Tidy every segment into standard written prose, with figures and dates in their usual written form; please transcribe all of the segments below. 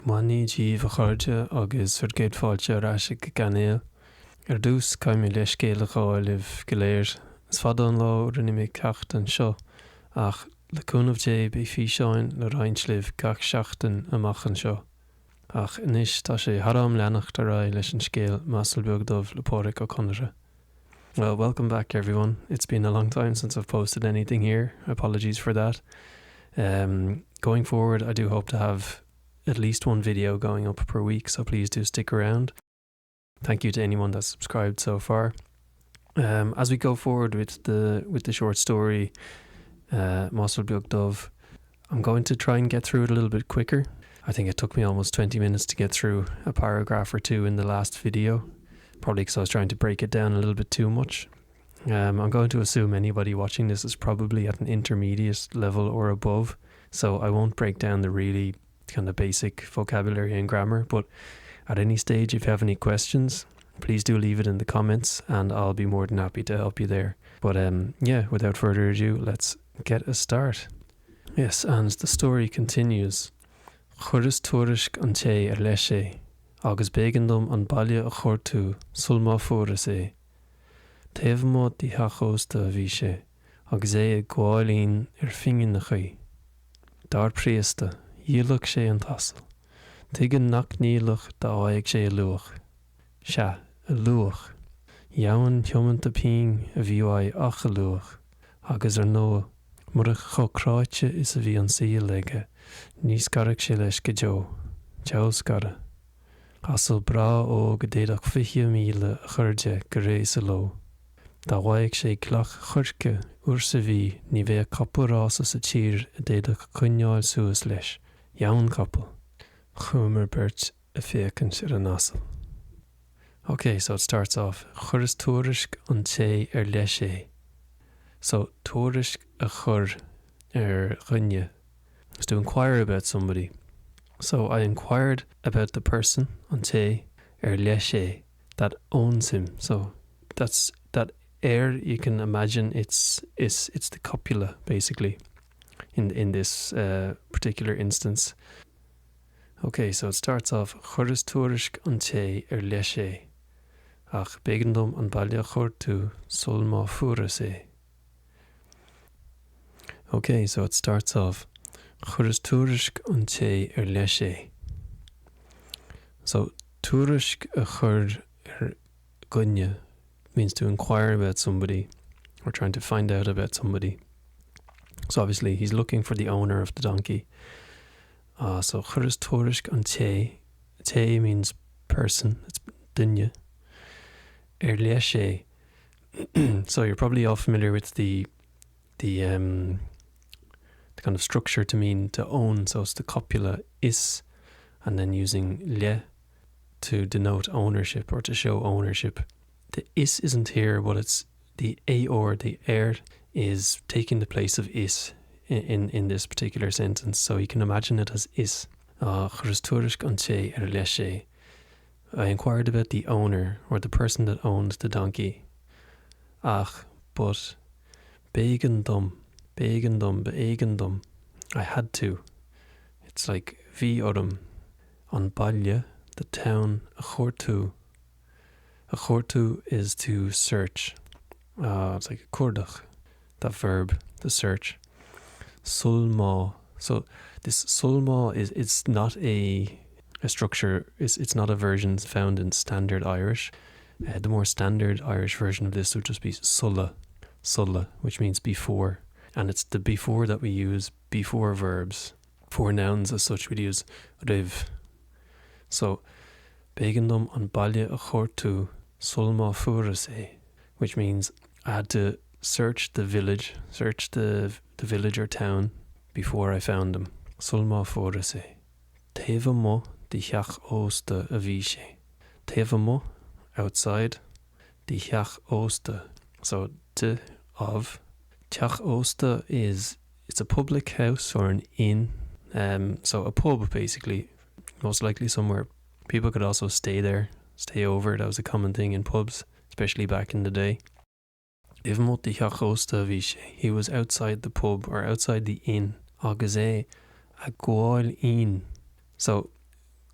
Mbeannaí díobh a chuirde agus ar géad fáilte ráise go Gaeilge. Ar dús caiim le scéal a gháilimh go léir. Is fada an lá rinne mé ceacht an seo ach le cúnamh dé bé físeáin le roinslibh gach seachtain amach an seo. Ach inis tá sé haram leannacht a rá leis an scéal M'asal Beag Dubh le Pádraic Ó Conaire. Well, welcome back everyone. It's been a long time since I've posted anything here. Apologies for that. Going forward, I do hope to have at least one video going up per week, so please do stick around. Thank you to anyone that's subscribed so far. As we go forward with the short story, M'asal Beag Dubh, I'm going to try and get through it a little bit quicker. I think it took me almost 20 minutes to get through a paragraph or two in the last video, probably because I was trying to break it down a little bit too much. I'm going to assume anybody watching this is probably at an intermediate level or above, so I won't break down the really kind of basic vocabulary and grammar, but at any stage if you have any questions, please do leave it in the comments and I'll be more than happy to help you there. But yeah, without further ado, let's get a start. Yes, and the story continues. Churas tuairisc an té ar leis é, agus bégan an baile a chur tú, sulma furas é. Taobh mód dí theachósta a bhí sé, agus é a gháilín ar fingin na chuí. Dar príasta, díolach sé an tasal. Tuigeann nach níolach dá áigh sé a luach. Se, a luach. Jaman thiomant a pín a bhí áid ach a luach, agus ar nóa, mar a chocráite is a bhí an síl leige, níos garach sé leis go Joe scara. Asal bra ó go déadach 20 míle a chuirde go rééis a ló. Dá bhaigh sé clach chuirce uair sa bhí ní bheith capú rása sa tír a déadach cuineáil suas leis. Jaun couple. Chúmar beirt a fécant ar an asal. Okay, so it starts off. Churas tuairisc an té ar leis é. So tuairisc a chur ar ghine is to inquire about somebody. So I inquired about the person an té ar leis é that owns him. So that's that air, you can imagine it's the copula basically in this particular instance. Okay, so it starts off churas tuairisc an té ar leis é, ach bégan an baile a chur tú, sulma furas é. Okay, so it starts off churas tuairisc an té ar leis é. So tuairisc a chur ar gunne means to inquire about somebody or trying to find out about somebody. So obviously he's looking for the owner of the donkey. So churas tuairisc an té. Té means person, it's duine. Ar leis é. So you're probably all familiar with the kind of structure to mean to own. So it's the copula is, and then using le to denote ownership or to show ownership. The is isn't here, but it's the aor, the air, is taking the place of is in this particular sentence. So you can imagine it as is. Churas tuairisc an té ar leis é. I inquired about the owner or the person that owned the donkey. Ach, but bégan dom, I had to. It's like bhí orm an baile, the town, a chur tú. A chur tú is to search. It's like a cordach, that verb, to search. Sulma. So this sulma it's not a structure, it's not a version found in standard Irish. The more standard Irish version of this would just be sulla, which means before. And it's the before that we use before verbs. For nouns as such, we'd use riv. So, bégan an baile a chur tú, sulma furas é, which means I had to search the village or town before I found them. Sulma furas é. Taobh mo dí theach ósta a bhí sé. Taobh mo, outside, dí theach ósta. So of teach ósta it's a public house or an inn. So a pub basically, most likely somewhere people could also stay there, stay over. That was a common thing in pubs, especially back in the day. Taobh mo dí theach ósta a bhí sé. He was outside the pub or outside the inn. Agus é a gháilín. So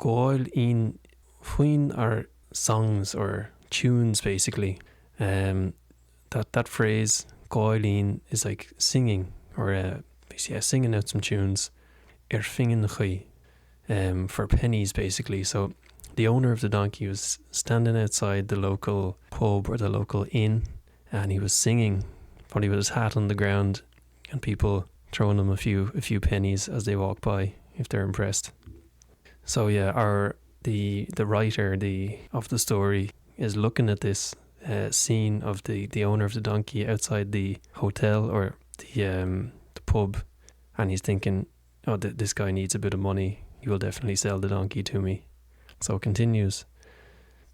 Gaeilge in Fuin are songs or tunes basically. That phrase Gaeilge in is like singing or singing out some tunes. Fingin chuí, for pennies basically. So the owner of the donkey was standing outside the local pub or the local inn, and he was singing, probably with his hat on the ground, and people throwing him a few pennies as they walk by if they're impressed. So yeah, the writer of the story is looking at this scene of the owner of the donkey outside the hotel or the pub, and he's thinking, oh, this guy needs a bit of money. He will definitely sell the donkey to me. So it continues.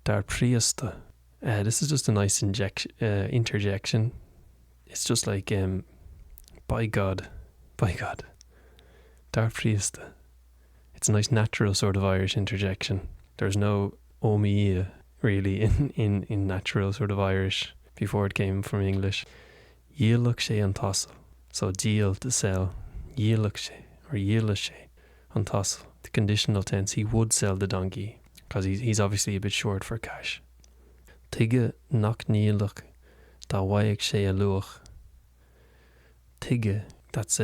Dar priasta. This is just a nice interjection. It's just like, by God. Dar priasta. It's a nice natural sort of Irish interjection. There's no omia really in natural sort of Irish before it came from English. Díolach sé an tassel. So díal to sell. Díolach sé or díolach sé an tassel. The conditional tense, he would sell the donkey because he's obviously a bit short for cash. Tige nach níolach da waig sé a luach. Tige, that's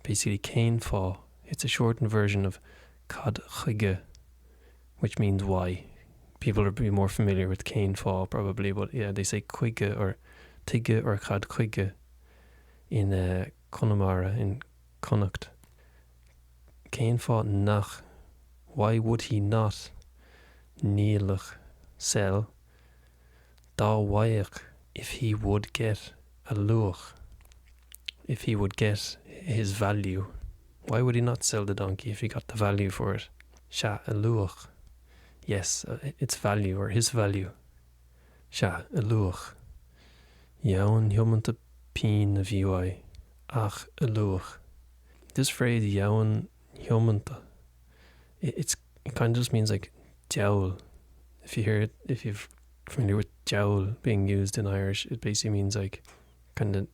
basically céin fá. It's a shortened version of cad chuige, which means why. People are more familiar with céin fá probably, but yeah, they say chuige or tige or cad chuige in Connemara, in Connacht. Céin fá nach. Why would he not níolach sell da waig if he would get a luach? If he would get his value. Why would he not sell the donkey if he got the value for it? Sha a luach. Yes, its value or his value. Sha a luach. Jaun hiomanta pín a bhíoai. Ach a luach. This phrase, jaun hiomanta, it kind of just means like jowl. If you hear it, if you're familiar with jowl being used in Irish, it basically means like kind of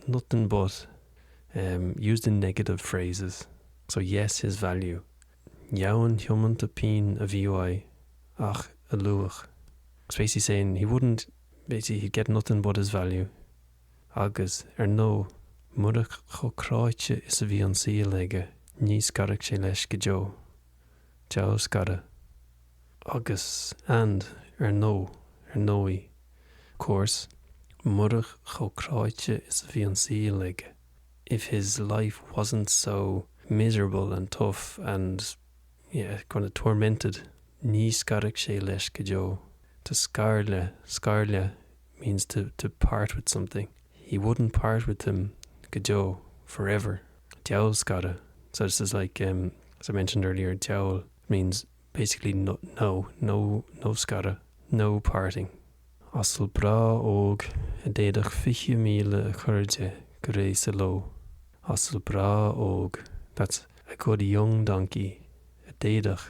nothing but used in negative phrases. So yes, his value. Jaun hiomanta pín a bhíoai. Ach a luach. It's basically saying he'd get nothing but his value. Agus no murach cho cráite is a bhí an síl aige. Ní scarach sé leis go jo. Jow scara. Agus and nói. Of course, murach cho cráite is a bhí an síl aige. If his life wasn't so miserable and tough and kind of tormented, ní scarach sé leis go jo. To scarle means to part with something. He wouldn't part with them go jo forever. Jowl scara. So this is like, as I mentioned earlier, jowl means basically no scara, no parting. M'asal Beag Dubh déadach 50 míle chuirde go rééis a lo. M'asal Beag Dubh, that's a good young donkey. A déadach,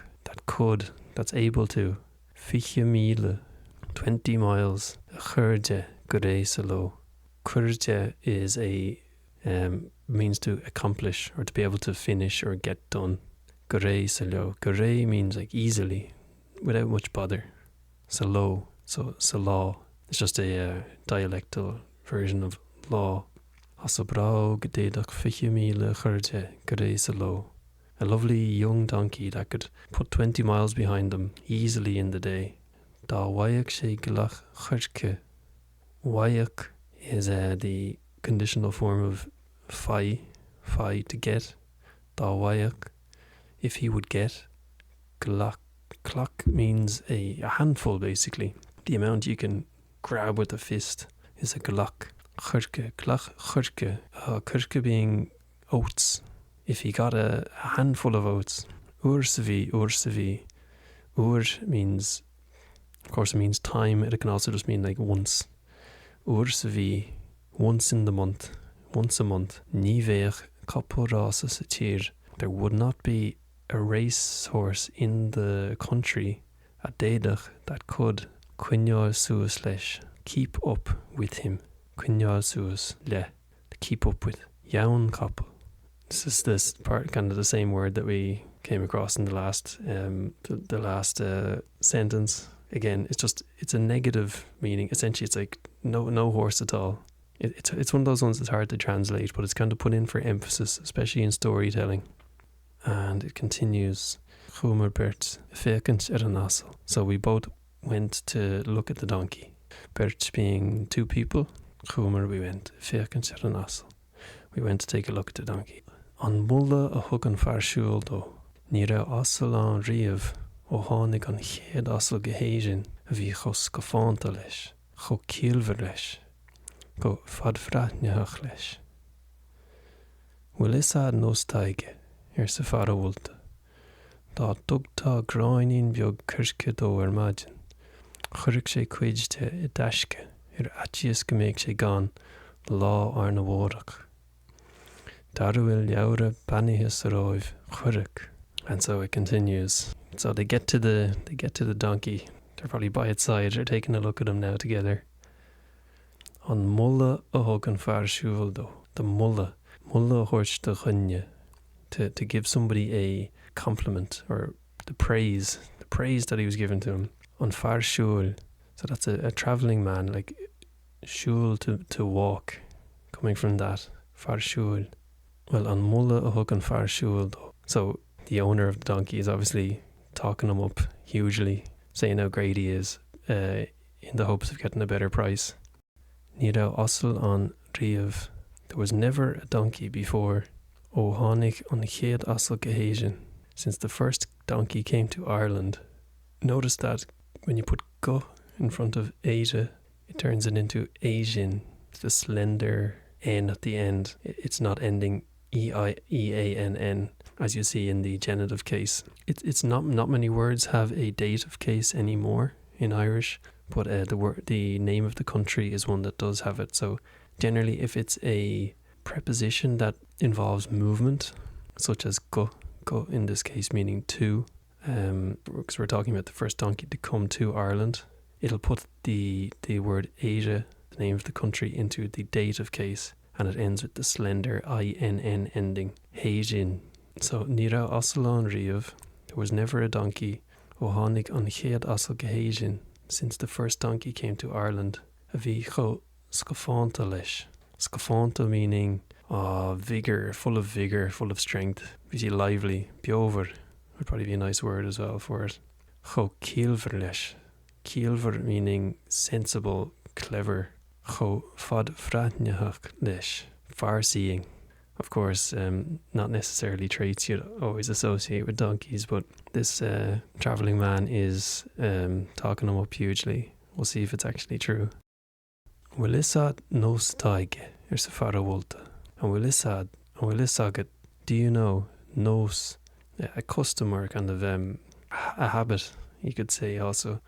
that's able to. 50 míle, 20 miles, a chuirde go rééis a lo. Chuirde is means to accomplish or to be able to finish or get done. Go rééis a lo. Go ré means like easily, without much bother. So lo, so law. It's just a dialectal version of law. M'asal Beag Dubh déadach 50 míle chuirde go rééis a lo. A lovely young donkey that could put 20 miles behind them easily in the day. Da waig sé glach chuirce. Waig is the conditional form of fai to get. Da waig, if he would get. Glach means a handful basically. The amount you can grab with a fist is a glach. Glach chuirce. Chuirce being oats. If he got a handful of oats. Uair. Uair means, of course it means time. It can also just mean like once. Uair once in the month. Once a month. Ní bheadh capall rása sa tír. There would not be a racehorse in the country, a déadach, that could cuinneáil suas leis, keep up with him. Cuinneáil suas le, to keep up with. Jaun capall. This is this part, kind of the same word that we came across in the last sentence. Again, it's a negative meaning. Essentially, it's like no horse at all. It's one of those ones that's hard to translate, but it's kind of put in for emphasis, especially in storytelling. And it continues. Chúmar beirt fécant an asal. So we both went to look at the donkey. Beirt being two people. Chúmar, we went. Fécant an asal. We went to take a look at the donkey. An mulla a thug an fear súil dó. Ní raibh asal an riamh ó tháinig an chéad asal géhéisin a bhí chus go fáinte leis, go ciallmhar leis, go fadbhreathneach leis. Bhfuil isad nós taige sa fear bhfuilte. Dá dugtá gráinín beag cuirce dó maidin. Chuirfeadh sé cuid I deisce aitias go mbeadh sé gan lá ar na mhóireach. Dar bhfuil leabhar beannaí sa ráibh chuirfeadh. And so it continues. So they get to the donkey. They're probably by its side. They're taking a look at him now together. An mulla a thug an fear súil dó. The mulla thuirt de chunne. To give somebody a compliment or the praise that he was given to him. An fear súil. So that's a travelling man, like súil to walk, coming from that. Fear súil. Well, an mulla a thug an fear súil dó. So the owner of the donkey is obviously talking him up hugely, saying how great he is, in the hopes of getting a better price. Ní raibh asal an riamh. There was never a donkey before. Ó tháinig an chéad asal géhéisin. Since the first donkey came to Ireland. Notice that when you put go in front of Asia, it turns it into Asian. The slender N at the end. It's not ending EANN, as you see in the genitive case. It's not many words have a dative case anymore in Irish, but the name of the country is one that does have it. So generally, if it's a preposition that involves movement, such as go in this case meaning to, because we're talking about the first donkey to come to Ireland, it'll put the word Asia, the name of the country, into the dative case, and it ends with the slender INN ending. Héijin. So, ní raibh asal an riamh. There was never a donkey. Ó tháinig an chéad asal géhéisin. Since the first donkey came to Ireland. A bhí cho scafánta leis. Scafánta meaning vigor, full of strength. Bhí lively. Beover would probably be a nice word as well for it. Cho ciallmhar leis. Ciallmhar meaning sensible, clever. Cho fadbhreathneach leis. Far-seeing. Of course, not necessarily traits you'd always associate with donkeys, but this travelling man is talking them up hugely. We'll see if it's actually true. Bhfuil isad nós taige sa fear bhfuilte. And bhfuil isad, do you know, nós, a custom or kind of a habit, you could say also.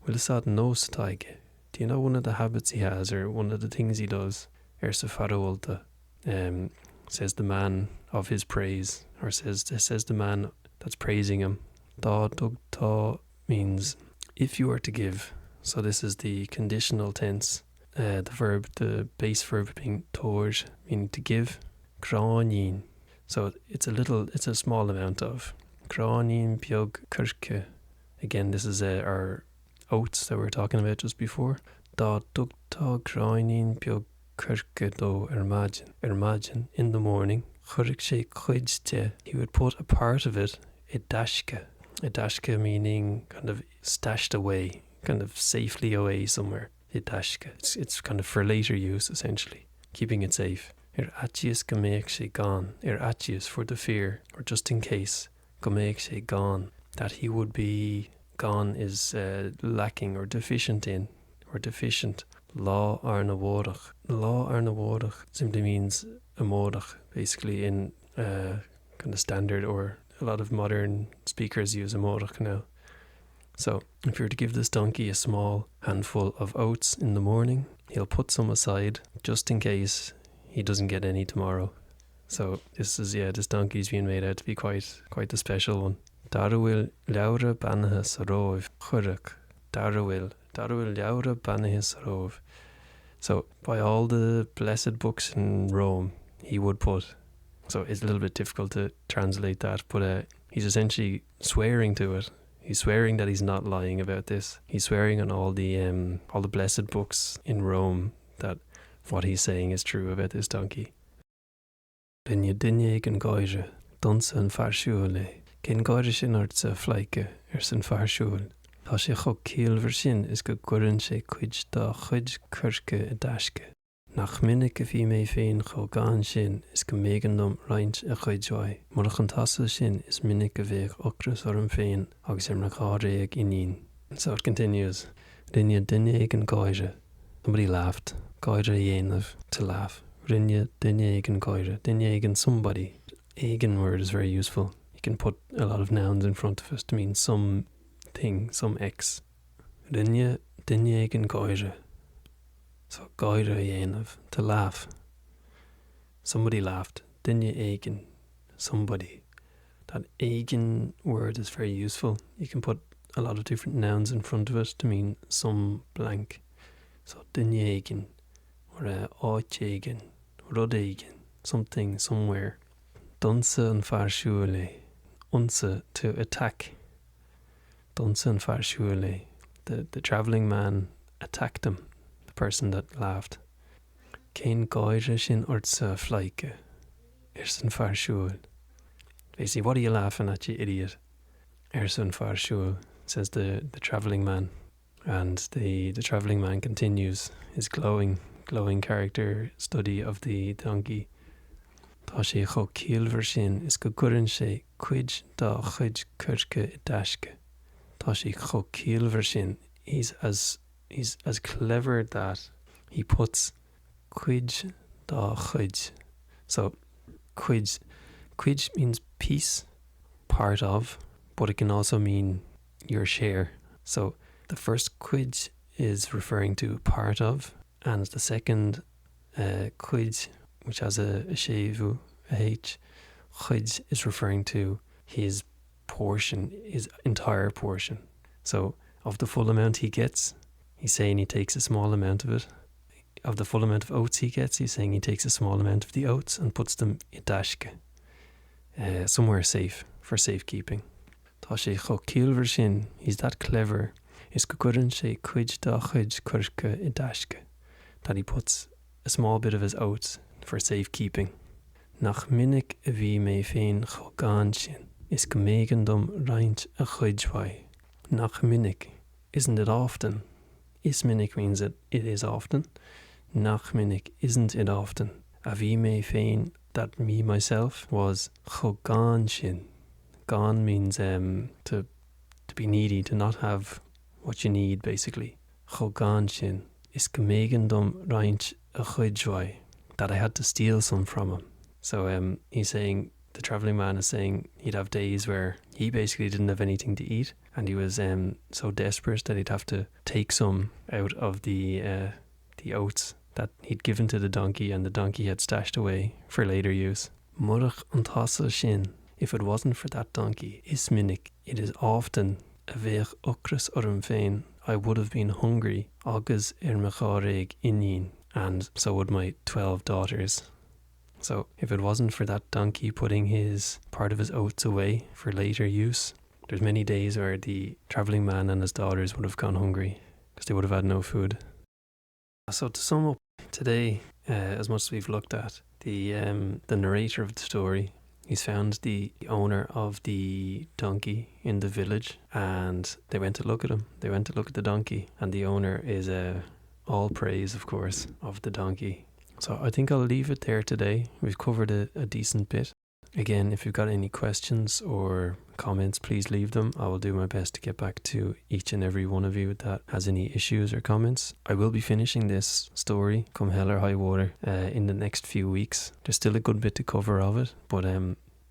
Bhfuil isad nós taige. Do you know one of the habits he has or one of the things he does? Sa fear bhfuilte. Says the man of his praise, or says the man that's praising him. Dá dug tá means if you were to give. So this is the conditional tense. The base verb being tóir, meaning to give. Gráinín. So it's a small amount of. Gráinín beag cuirce. Again, this is our oats that we were talking about just before. Dá dug tá gráinín beag cuirce dó maidin in the morning. Chuirfeadh sé cuid. He would put a part of it I deisce. I deisce meaning kind of stashed away, kind of safely away somewhere. I deisce. It's kind of for later use essentially, keeping it safe. Aitias go mbeadh sé gan. Aitias for the fear, or just in case. Go mbeadh sé gan. That he would be gone is lacking or deficient in, or deficient. Lá ar na mhóireach. Lá ar na mhóireach simply means a mhóireach, basically in kind of standard, or a lot of modern speakers use a mhóireach now. So if you were to give this donkey a small handful of oats in the morning, he'll put some aside just in case he doesn't get any tomorrow. So this donkey's being made out to be quite the special one. Dar bhfuil leabhar beannaithe sa ráibh chuirfeadh. Dar bhfuil leabhar beannaithe sa ráibh. So by all the blessed books in Rome, he would put. So it's a little bit difficult to translate that, but he's essentially swearing to it. He's swearing that he's not lying about this. He's swearing on all the blessed books in Rome that what he's saying is true about this donkey. Rinne duine ag an Gaeilge, donsa an farsúil é. Cén Gaeilge sin ort sa fáilte san farsúil. Tá sé chug céalmhar sin is go gcuireann sé cuid dá chuid cuirce i dtaisce. Nach minic a bhí mé féin chomh gan sin is go mégan roinnt a chuidhhaid. Mar an tasamh sin is minic a bheith ocras orm féin agus na gáire ag inín. So it continues. Rinne duine ag an Gaeilge. Somebody laughed. Gaeilge dhéanamh to laugh. Rinne duine ag an Gaeilge. Duine ag an somebody. Egan word is very useful. You can put a lot of nouns in front of us to mean some thing, some X. Rinne duine ag an Gaeilge. So Gaeilge dhéanamh to laugh. Somebody laughed. Duine éigean. Somebody. That éigean word is very useful. You can put a lot of different nouns in front of it to mean some blank. So duine éigean, or áit éigean, rud éigean, something, somewhere. Donsa an farsúil é. Unsa, to attack. Donsa an farsúil é. The travelling man attacked him, the person that laughed. Cén Gaeilge sin ort sa fáilte san farsúil. Basically, what are you laughing at, you idiot? San farsúil, says the travelling man. And the travelling man continues his glowing character study of the donkey. Tá sé chomh céalmhar sin is go gcuireann sé cuid dá chuid cuirce i dtaisce. Tá sé chomh céalmhar sin. He's as clever that he puts cuid dá chuid. So cuid means piece, part of, but it can also mean your share. So the first cuid is referring to part of, and the second cuid, which has a shevu, a H, chuid is referring to his portion, his entire portion. So of the full amount he gets, he's saying he takes a small amount of it. Of the full amount of oats he gets, he's saying he takes a small amount of the oats and puts them in dtaisce, somewhere safe, for safekeeping. Tá sé chomh céalmhar sin, he's that clever, is go gcuireann sé cuid dá chuid cuirce i dtaisce, that he puts a small bit of his oats for safekeeping. Nach minic a bhí mé féin chomh gan sin, is go mégan roinnt a chuidhhaid. Nach minic, isn't it often? Is minic means that it is often. Nach minic, isn't it often? A bhí mé féin, that me myself was chomh gan sin. Gan means to be needy, to not have what you need, basically. Chomh gan sin, is go mégan roinnt a chuidhhaid, that I had to steal some from him. So he's saying, the travelling man is saying he'd have days where he basically didn't have anything to eat, and he was so desperate that he'd have to take some out of the oats that he'd given to the donkey, and the donkey had stashed away for later use. Murach an tasamh sin, if it wasn't for that donkey, is minic, it is often a bheith ocras orm féin, I would have been hungry, agus my gáire ag inín, and so would my 12 daughters. So if it wasn't for that donkey putting his part of his oats away for later use, there's many days where the travelling man and his daughters would have gone hungry because they would have had no food. So to sum up today, as much as we've looked at the narrator of the story, he's found the owner of the donkey in the village, and they went to look at him. They went to look at the donkey, and the owner is all praise, of course, of the donkey. So I think I'll leave it there today. We've covered a decent bit. Again, if you've got any questions or comments, please leave them. I will do my best to get back to each and every one of you that has any issues or comments. I will be finishing this story, come hell or high water, in the next few weeks. There's still a good bit to cover of it, but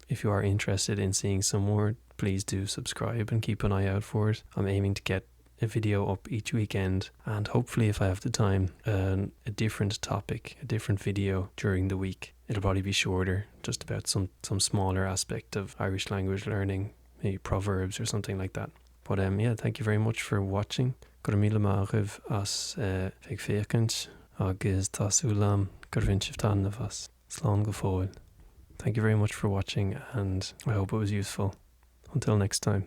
if you are interested in seeing some more, please do subscribe and keep an eye out for it. I'm aiming to get a video up each weekend, and hopefully, if I have the time, a different topic, a different video during the week. It'll probably be shorter, just about some smaller aspect of Irish language learning, maybe proverbs or something like that. But yeah, thank you very much for watching. Gur míle máiribh as feag féachant agus tá súlam gur vinshibh tanna vas. Slán go fóil. Thank you very much for watching, and I hope it was useful. Until next time.